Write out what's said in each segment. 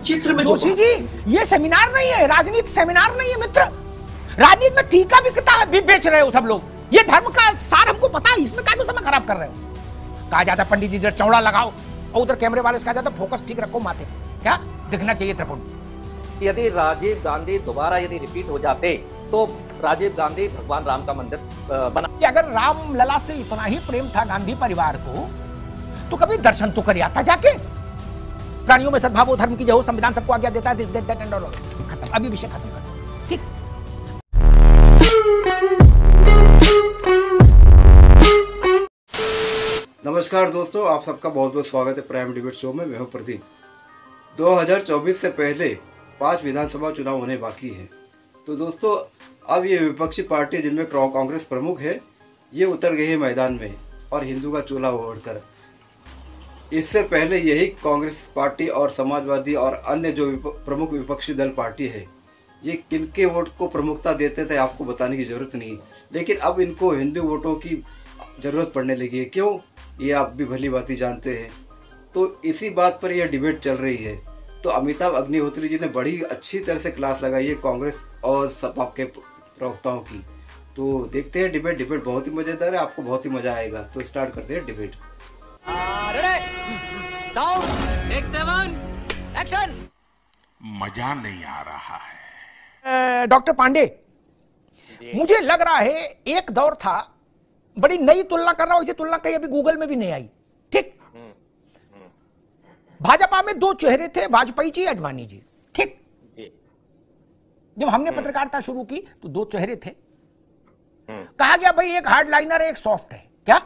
चित्र में जोशी जी, ये सेमिनार नहीं है, राजनीति सेमिनार नहीं है मित्र। राजनीति में टीका बिकता भी बेच रहे हो सब लोग। ये धर्म का सार हमको पता है, इसमें क्या समय खराब कर रहे हो। कहा जाता पंडित जी इधर चौड़ा लगाओ और उधर कैमरे वाले से कहा जाता फोकस ठीक रखो माथे पे, क्या दिखना चाहिए त्रिपुंड। यदि राजीव गांधी दोबारा यदि रिपीट हो जाते तो राजीव गांधी भगवान राम का मंदिर बना। अगर राम लला से इतना ही प्रेम था गांधी परिवार को तो कभी दर्शन तो कर आता जाके। प्राणियों में सद्भाव हो, धर्म की जय हो, संविधान सबको आज्ञा देता है, this that that and all. खत्म, अभी विषय खत्म कर, ठीक। नमस्कार दोस्तों, आप सबका बहुत बहुत स्वागत है प्राइम डिबेट शो में। मैं हूं प्रदीप। 2024 से पहले 5 विधानसभा चुनाव होने बाकी है। तो दोस्तों, अब ये विपक्षी पार्टी जिनमें कांग्रेस प्रमुख है, ये उतर गई है मैदान में और हिंदू का चूल्हा ओढ़कर। इससे पहले यही कांग्रेस पार्टी और समाजवादी और अन्य जो प्रमुख विपक्षी दल पार्टी है, ये किनके वोट को प्रमुखता देते थे आपको बताने की ज़रूरत नहीं। लेकिन अब इनको हिंदू वोटों की ज़रूरत पड़ने लगी है। क्यों, ये आप भी भली भांति जानते हैं। तो इसी बात पर यह डिबेट चल रही है। तो अमिताभ अग्निहोत्री जी ने बड़ी अच्छी तरह से क्लास लगाई है कांग्रेस और सपा के प्रवक्ताओं की। तो देखते हैं डिबेट बहुत ही मज़ेदार है, आपको बहुत ही मज़ा आएगा। तो स्टार्ट करते हैं डिबेट। मजा नहीं आ रहा है। डॉक्टर पांडे, मुझे लग रहा है एक दौर था, बड़ी नई तुलना कर रहा हूं, इसे तुलना कहीं अभी गूगल में भी नहीं आई, ठीक। भाजपा में 2 चेहरे थे, वाजपेयी जी, अडवाणी जी, ठीक। जब हमने पत्रकारिता शुरू की तो 2 चेहरे थे। कहा गया भाई एक हार्ड लाइनर है, एक सॉफ्ट है, क्या,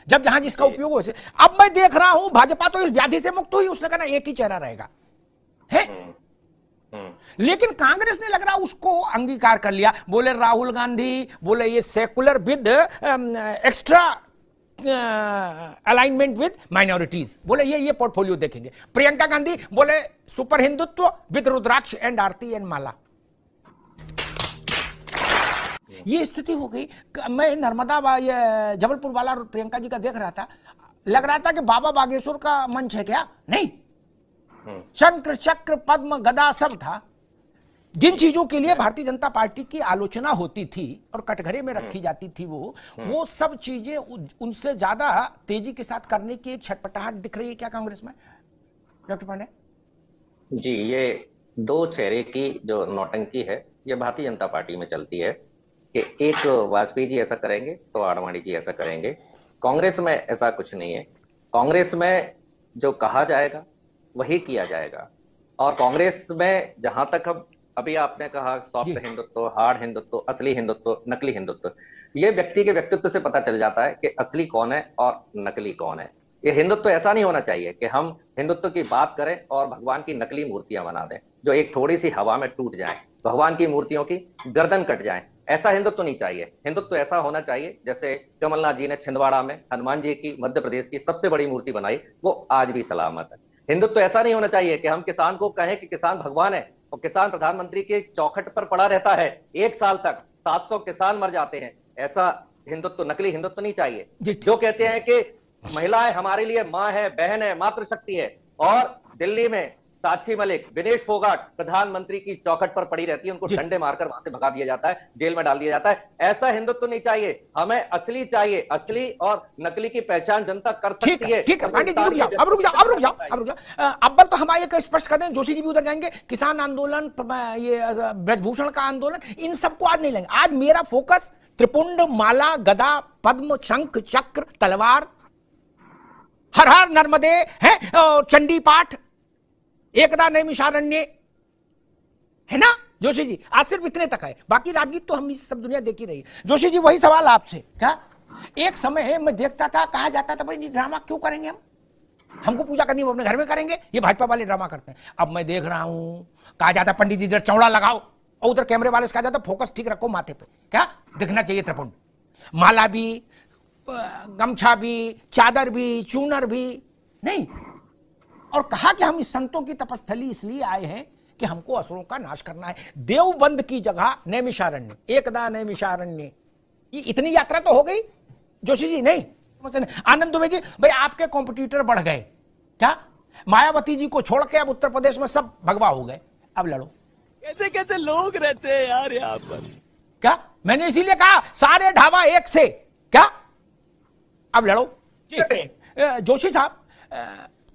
जब जहां जिसका उपयोग हो। अब मैं देख रहा हूं भाजपा तो इस व्याधि से मुक्त हुई, उसने कहा एक ही चेहरा रहेगा, है। लेकिन कांग्रेस ने लग रहा उसको अंगीकार कर लिया। बोले राहुल गांधी, बोले ये secular with extra alignment with minorities, बोले ये पोर्टफोलियो देखेंगे। प्रियंका गांधी बोले super Hindutva with rudraksha and aarti and mala. ये स्थिति हो गई। मैं नर्मदा जबलपुर वाला प्रियंका जी का देख रहा था, लग रहा था कि बाबा बागेश्वर का मंच है क्या, नहीं। शंख चक्र पद्म गदा सब था। जिन चीजों के लिए भारतीय जनता पार्टी की आलोचना होती थी और कटघरे में रखी जाती थी, वो सब चीजें उनसे ज्यादा तेजी के साथ करने की एक छटपटाहट दिख रही है क्या कांग्रेस में, डॉक्टर पांडे जी? ये 2 चेहरे की जो नौटंकी है, ये भारतीय जनता पार्टी में चलती है कि एक वाजपेयी जी ऐसा करेंगे तो आडवाणी जी ऐसा करेंगे। कांग्रेस में ऐसा कुछ नहीं है। कांग्रेस में जो कहा जाएगा वही किया जाएगा। और कांग्रेस में जहां तक हम अभी आपने कहा सॉफ्ट हिंदुत्व, हार्ड हिंदुत्व, असली हिंदुत्व, नकली हिंदुत्व, ये व्यक्ति के व्यक्तित्व से पता चल जाता है कि असली कौन है और नकली कौन है। ये हिंदुत्व ऐसा नहीं होना चाहिए कि हम हिंदुत्व की बात करें और भगवान की नकली मूर्तियां बना दें जो एक थोड़ी सी हवा में टूट जाएं, भगवान की मूर्तियों की गर्दन कट जाए। ऐसा हिंदुत्व नहीं चाहिए। हिंदुत्व ऐसा होना चाहिए जैसे कमलनाथ जी ने छिंदवाड़ा में हनुमान जी की मध्य प्रदेश की सबसे बड़ी मूर्ति बनाई, वो आज भी सलामत है। हिंदुत्व ऐसा नहीं होना चाहिए कि हम किसान को कहें कि किसान भगवान है और किसान प्रधानमंत्री के चौखट पर पड़ा रहता है, 1 साल तक 700 किसान मर जाते हैं। ऐसा हिंदुत्व, नकली हिंदुत्व नहीं चाहिए। जो कहते हैं कि महिलाएं हमारे लिए माँ है, बहन है, मातृशक्ति है, और दिल्ली में साक्षी मलिक, विनेश फोगाट प्रधानमंत्री की चौखट पर पड़ी रहती है, उनको डंडे मारकर वहां से भगा दिया जाता है, जेल में डाल दिया जाता है। ऐसा हिंदुत्व नहीं चाहिए। हमें असली चाहिए। असली और नकली की पहचान जनता कर सकती है। ठीक है पांडे जी, रुक जाओ। अव्वल तो हम आइए स्पष्ट कर दें, जोशी जी भी उधर जाएंगे। किसान आंदोलन, ये ब्रजभूषण का आंदोलन, इन सबको आज नहीं लेंगे। आज मेरा फोकस त्रिपुंड, माला, गदा, पद्म, शंख, चक्र, तलवार, हर हर नर्मदे है, चंडी पाठ, एकदा नैमिषारण्य, है ना जोशी जी? आज सिर्फ इतने तक है, बाकी राजनीति तो हम इस सब दुनिया देखी रही है। जोशी जी, वही सवाल आपसे। क्या एक समय मैं देखता था, कहा जाता था भाई ड्रामा क्यों करेंगे, हमको पूजा करनी, वो अपने घर में करेंगे, ये भाजपा वाले ड्रामा करते हैं। अब मैं देख रहा हूं, कहा जाता पंडित जी इधर चौड़ा लगाओ और उधर कैमरे वाले से कहा जाता फोकस ठीक रखो माथे पे, क्या दिखना चाहिए त्रिपुंड। माला भी, गमछा भी, चादर भी, चूनर भी नहीं। और कहा कि हम इस संतों की तपस्थली इसलिए आए हैं कि हमको असुरों का नाश करना है। देवबंद की जगह नैमिषारण्य, एकदा नैमिषारण्य, ये इतनी यात्रा तो हो गई जोशी जी, नहीं? आनंद दुबे जी, भाई आपके कॉम्पिटिटर बढ़ गए, क्या मायावती जी को छोड़ के अब उत्तर प्रदेश में सब भगवा हो गए, अब लड़ो। कैसे कैसे लोग रहते हैं यार यहाँ पर। क्या मैंने इसीलिए कहा सारे ढाबा एक से, क्या अब लड़ो जी। जोशी साहब,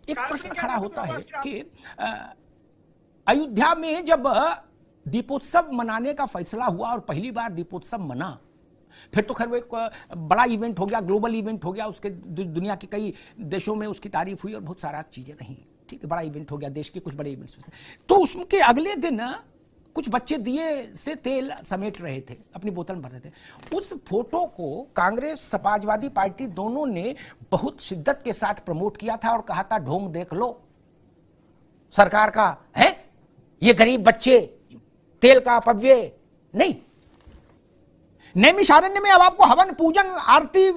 एक प्रश्न खड़ा होता है कि अयोध्या में जब दीपोत्सव मनाने का फैसला हुआ और पहली बार दीपोत्सव मना, फिर तो खैर वो एक बड़ा इवेंट हो गया, ग्लोबल इवेंट हो गया, उसके दुनिया के कई देशों में उसकी तारीफ हुई और बहुत सारा चीजें रही, ठीक है, बड़ा इवेंट हो गया, देश के कुछ बड़े इवेंट्स में से। तो उसके अगले दिन कुछ बच्चे दिए से तेल समेट रहे थे, अपनी बोतल में भर रहे थे। उस फोटो को कांग्रेस समाजवादी पार्टी दोनों ने बहुत शिद्दत के साथ प्रमोट किया था और कहा था ढोंग देख लो सरकार का है, ये गरीब बच्चे तेल का अपव्यय नहीं। नैमिषारण्य में अब आपको हवन पूजन आरती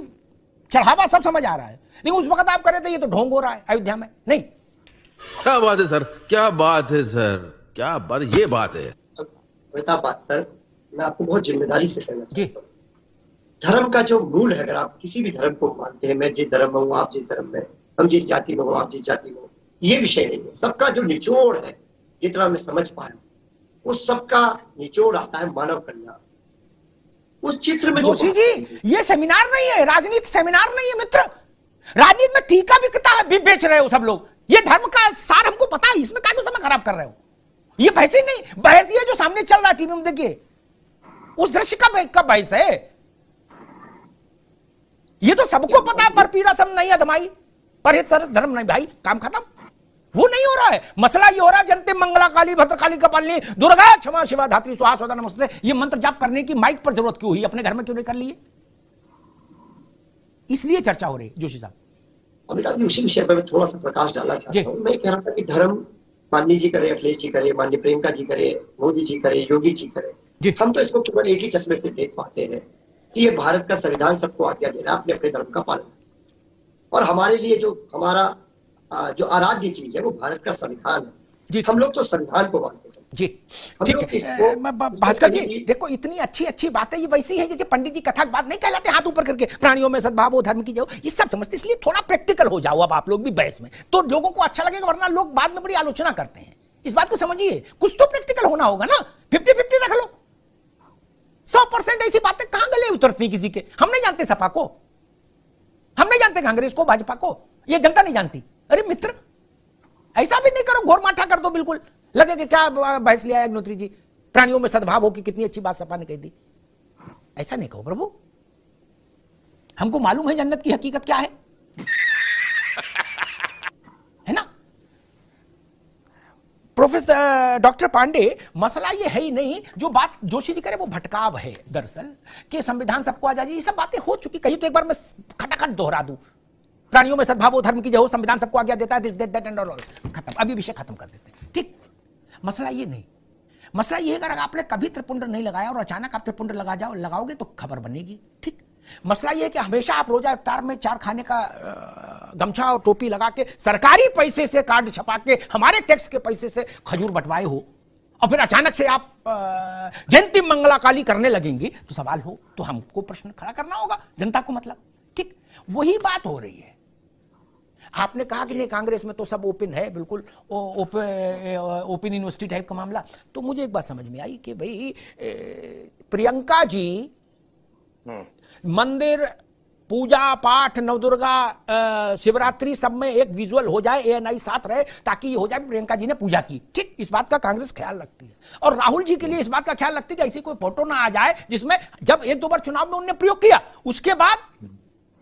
चढ़ावा सब समझ आ रहा है, लेकिन उस वक्त आप कर रहे थे ये तो ढोंग हो रहा है अयोध्या में। नहीं, क्या बात है सर, क्या बात है सर, क्या बात, ये बात है बात सर। मैं आपको बहुत जिम्मेदारी से कहना चाहता हूँ, धर्म का जो मूल है, अगर आप किसी भी धर्म को मानते हैं, मैं जिस धर्म में हूँ आप जिस धर्म में, हम जिस जाति में हो आप जिस जाति में हो, ये विषय नहीं है। सबका जो निचोड़ है, जितना मैं समझ पाया, उस सबका निचोड़ आता है मानव कल्याण। उस चित्र में जोशी जी, ये सेमिनार नहीं है, राजनीति सेमिनार नहीं है मित्र। राजनीति में टीका बिकता है, बेच रहे हो सब लोग। ये धर्म का सार हमको पता है, इसमें क्या समय खराब कर रहे हो। ये बहस ही नहीं, बहस ये जो सामने चल रहा है टीवी में, देखिए उस दृश्य का बहस है। ये तो सबको पता है, पर पीड़ा सब नहीं अधमाई, पर हित सरस धर्म नहीं, भाई काम खत्म। वो नहीं हो रहा है, मसला ये हो रहा है जनते मंगला काली भद्रकाली कपालिनी दुर्गा क्षमा शिवा धात्री स्वाहा स्वदा नमस्ते, ये मंत्र जाप करने की माइक पर जरूरत क्यों हुई, अपने घर में क्यों नहीं कर लिए? इसलिए चर्चा हो रही। जोशी साहब, अमिताभ जी, उसी विषय पर मैं थोड़ा सा प्रकाश डालना चाहता हूँ। मैं कह रहा था कि धर्म माननीय जी करे, अखिलेश जी करे, माननीय प्रियंका जी करे, मोदी जी करे, योगी जी करे, हम तो इसको केवल एक ही चश्मे से देख पाते हैं कि ये भारत का संविधान सबको आज्ञा दे रहा है अपने अपने धर्म का पालन, और हमारे लिए जो हमारा जो आराध्य चीज है वो भारत का संविधान है। हम लोग तो संविधान को मानते हैं जी। ठीक है भास्कर जी, देखो इतनी अच्छी अच्छी बातें ये वैसी हैं जैसे पंडित जी कथा की बात नहीं कहलाते हाथ ऊपर करके, प्राणियों में सद्भाव हो, धर्म की जो, ये सब समझते। इसलिए थोड़ा प्रैक्टिकल हो जाओ अब आप लोग भी बहस में, तो लोगों को अच्छा लगेगा, वरना लोग बाद में बड़ी आलोचना करते हैं। इस बात को समझिए, कुछ तो प्रैक्टिकल होना होगा ना। 50-50 रख लो, 100% ऐसी बातें कहां गले उतरती किसी के। हम नहीं जानते सपा को, हम नहीं जानते कांग्रेस को, भाजपा को, ये जनता नहीं जानती। अरे मित्र, ऐसा भी नहीं करो, घोर माठा कर दो, बिल्कुल लगे कि क्या बहस लिया अग्निहोत्री जी, प्राणियों में सद्भाव हो कि कितनी अच्छी बात सपा ने कह दी। ऐसा नहीं कहो प्रभु, हमको मालूम है जन्नत की हकीकत क्या है ना। प्रोफेसर डॉक्टर पांडे, मसला ये है ही नहीं, जो बात जोशी जी करे वो भटकाव है दरअसल, कि संविधान सबको आ जाए, ये सब बातें हो चुकी। कहीं तो एक बार मैं खटाखट दोहरा दूं, प्राणियों में सद्भाव हो, धर्म की जय हो, संविधान सबको आज्ञा देता है, दिस दैट एंड ऑल, खत्म। अभी विषय खत्म कर देते हैं, ठीक। मसला ये नहीं, मसला ये है अगर आपने कभी त्रिपुंड नहीं लगाया और अचानक आप त्रिपुंड लगाओगे तो खबर बनेगी, ठीक। मसला ये है कि हमेशा आप रोजा इफ्तार में 4 खाने का गमछा और टोपी लगा के सरकारी पैसे से कार्ड छपा के हमारे टैक्स के पैसे से खजूर बंटवाए हो, और फिर अचानक से आप जयंती मंगला काली करने लगेंगी, तो सवाल हो, तो हमको प्रश्न खड़ा करना होगा जनता को, मतलब, ठीक। वही बात हो रही है। आपने कहा कि नहीं कांग्रेस में तो सब ओपन है, बिल्कुल ओपन यूनिवर्सिटी टाइप का मामला। तो मुझे एक बात समझ में आई कि भाई प्रियंका जी मंदिर, पूजा पाठ, नवदुर्गा, शिवरात्रि सब में एक विजुअल हो जाए, ANI साथ रहे, ताकि ये हो जाए प्रियंका जी ने पूजा की, ठीक। इस बात का कांग्रेस ख्याल रखती है, और राहुल जी के लिए इस बात का ख्याल रखती है कि ऐसी कोई फोटो ना आ जाए जिसमें, जब 1-2 बार चुनाव में उन्होंने प्रयोग किया, उसके बाद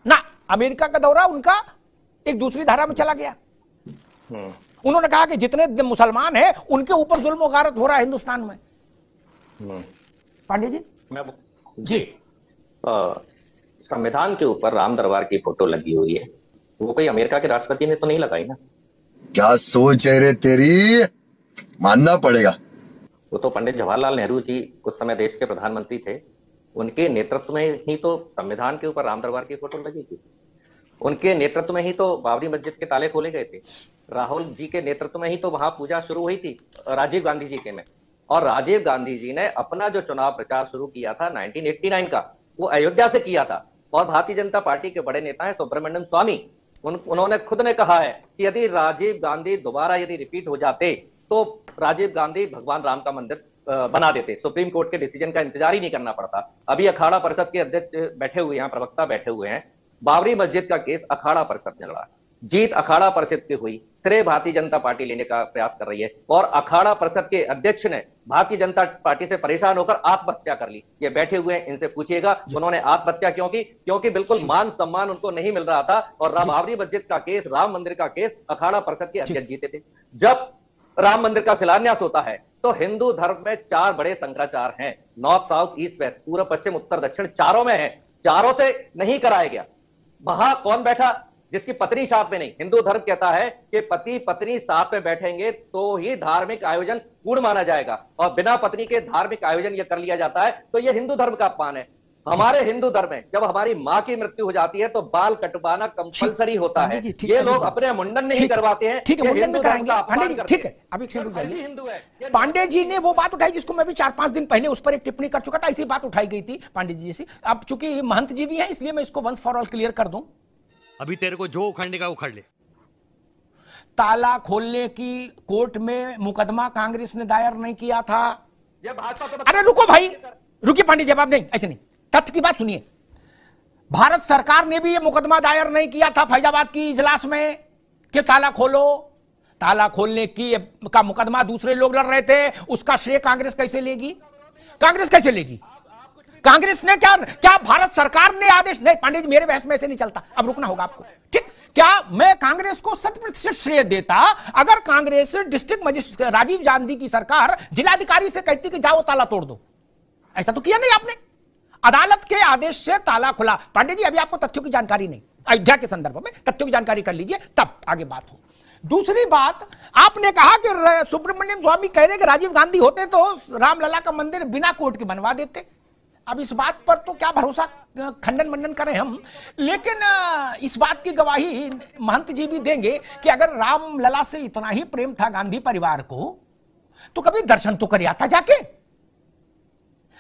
ना अमेरिका का दौरा उनका एक दूसरी धारा में चला गया। उन्होंने कहा कि जितने मुसलमान हैं उनके ऊपर जुल्म और गारत हो रहा है हिंदुस्तान में। पांडे जी, जी, संविधान के ऊपर राम दरबार की फोटो लगी हुई है, वो कोई अमेरिका के राष्ट्रपति ने तो नहीं लगाई ना? क्या सोच है रे तेरी, मानना पड़ेगा। वो तो पंडित जवाहरलाल नेहरू जी उस समय देश के प्रधानमंत्री थे, उनके नेतृत्व में ही तो संविधान के ऊपर राम दरबार की फोटो लगी थी, उनके नेतृत्व में ही तो बाबरी मस्जिद के ताले खोले गए थे, राहुल जी के नेतृत्व में ही तो वहां पूजा शुरू हुई थी राजीव गांधी जी के में। और राजीव गांधी जी ने अपना जो चुनाव प्रचार शुरू किया था 1989 का, वो अयोध्या से किया था। और भारतीय जनता पार्टी के बड़े नेता है सुब्रमण्यम स्वामी, उन्होंने खुद ने कहा है कि यदि राजीव गांधी दोबारा यदि रिपीट हो जाते तो राजीव गांधी भगवान राम का मंदिर बना देते, सुप्रीम कोर्ट के डिसीजन का इंतजार ही नहीं करना पड़ता। अभी अखाड़ा परिषद के अध्यक्ष बैठे हुए हैं, प्रवक्ता बैठे हुए हैं, बाबरी मस्जिद का केस अखाड़ा परिषद ने लड़ा, जीत अखाड़ा परिषद की हुई, श्रेय भारतीय जनता पार्टी लेने का प्रयास कर रही है और अखाड़ा परिषद के अध्यक्ष ने भारतीय जनता पार्टी से परेशान होकर आत्महत्या कर ली। ये बैठे हुए हैं, इनसे पूछिएगा उन्होंने आत्महत्या क्यों की? क्योंकि बिल्कुल मान सम्मान उनको नहीं मिल रहा था और बाबरी मस्जिद का केस, राम मंदिर का केस अखाड़ा परिषद के अध्यक्ष जीते थे। जब राम मंदिर का शिलान्यास होता है तो हिंदू धर्म में 4 बड़े शंकराचार्य हैं, नॉर्थ साउथ ईस्ट वेस्ट, पूर्व पश्चिम उत्तर दक्षिण, चारों में है, चारों से नहीं कराया गया। वहां कौन बैठा? जिसकी पत्नी साथ में नहीं। हिंदू धर्म कहता है कि पति पत्नी साथ में बैठेंगे तो ही धार्मिक आयोजन पूर्ण माना जाएगा और बिना पत्नी के धार्मिक आयोजन यह कर लिया जाता है तो यह हिंदू धर्म का अपमान है। हमारे हिंदू धर्म में जब हमारी मां की मृत्यु हो जाती है तो बाल कटवाना कंपलसरी होता है। ये लोग अपने मुंडन नहीं करवाते हैं। ठीक है, मुंडन में कराएंगे पांडे जी, ठीक है। अब एक सेकंड रुक जाइए। पांडे जी ने वो बात उठाई जिसको मैं भी 4-5 दिन पहले उस पर एक टिप्पणी कर चुका था, ऐसी बात उठाई गई थी पांडे जी से। अब चूंकि महंत जी भी हैं इसलिए मैं इसको वंस फॉर ऑल क्लियर कर दूं। अभी तेरे को जो उखड़ने का उखड़ ले। ताला खोलने की कोर्ट में मुकदमा कांग्रेस ने दायर नहीं किया था। अरे रुको भाई, रुकिए पांडे, जवाब नहीं, ऐसे नहीं, तथ्य की बात सुनिए। भारत सरकार ने भी यह मुकदमा दायर नहीं किया था फैजाबाद की इजलास में कि ताला खोलो। ताला खोलने की का मुकदमा दूसरे लोग लड़ रहे थे, उसका श्रेय कांग्रेस कैसे लेगी? कांग्रेस कैसे लेगी? कांग्रेस ने क्या भारत सरकार ने आदेश? नहीं पांडे जी, मेरे बहस में ऐसे नहीं चलता, अब रुकना होगा आपको, ठीक? क्या मैं कांग्रेस को 100% श्रेय देता अगर कांग्रेस डिस्ट्रिक्ट मजिस्ट्रेट राजीव गांधी की सरकार जिलाधिकारी से कहती कि जाओ ताला तोड़ दो? ऐसा तो किया नहीं आपने। अदालत के आदेश से ताला खुला। पांडे जी, अभी आपको तथ्यों की जानकारी नहीं, अयोध्या के संदर्भ में तथ्यों की जानकारी कर लीजिए तब आगे बात हो। दूसरी बात, आपने कहा कि सुब्रमण्यम स्वामी कह रहे कि राजीव गांधी होते तो रामलला का मंदिर बिना कोर्ट के बनवा देते। अब इस बात पर तो क्या भरोसा, खंडन मंडन करें हम, लेकिन इस बात की गवाही महंत जी भी देंगे कि अगर रामलला से इतना ही प्रेम था गांधी परिवार को तो कभी दर्शन तो कर आता जाके।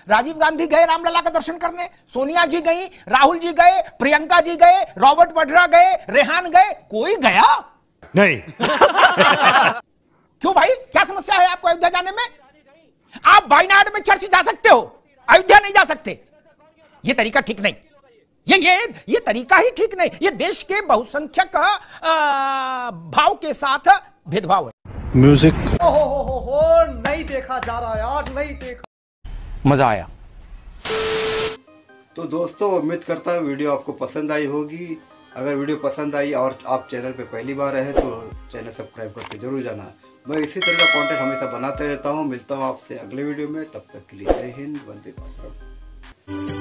राजीव गांधी गए रामलला का दर्शन करने, सोनिया जी गई, राहुल जी गए, प्रियंका जी गए, रॉबर्ट वड्रा गए, रेहान गए, कोई गया नहीं। क्यों भाई, क्या समस्या है आपको अयोध्या जाने में? आप वायनाड में चर्च जा सकते हो, अयोध्या नहीं जा सकते। यह तरीका ठीक नहीं, ये तरीका ही ठीक नहीं। ये देश के बहुसंख्यक भाव के साथ भेदभाव है। म्यूजिक नहीं देखा जा रहा यार, नहीं देखा, मजा आया। तो दोस्तों, उम्मीद करता हूँ वीडियो आपको पसंद आई होगी। अगर वीडियो पसंद आई और आप चैनल पे पहली बार आए हैं तो चैनल सब्सक्राइब करके जरूर जाना। मैं इसी तरह का कंटेंट हमेशा बनाते रहता हूँ। मिलता हूँ आपसे अगले वीडियो में, तब तक के लिए जय हिंद, वंदे मातरम।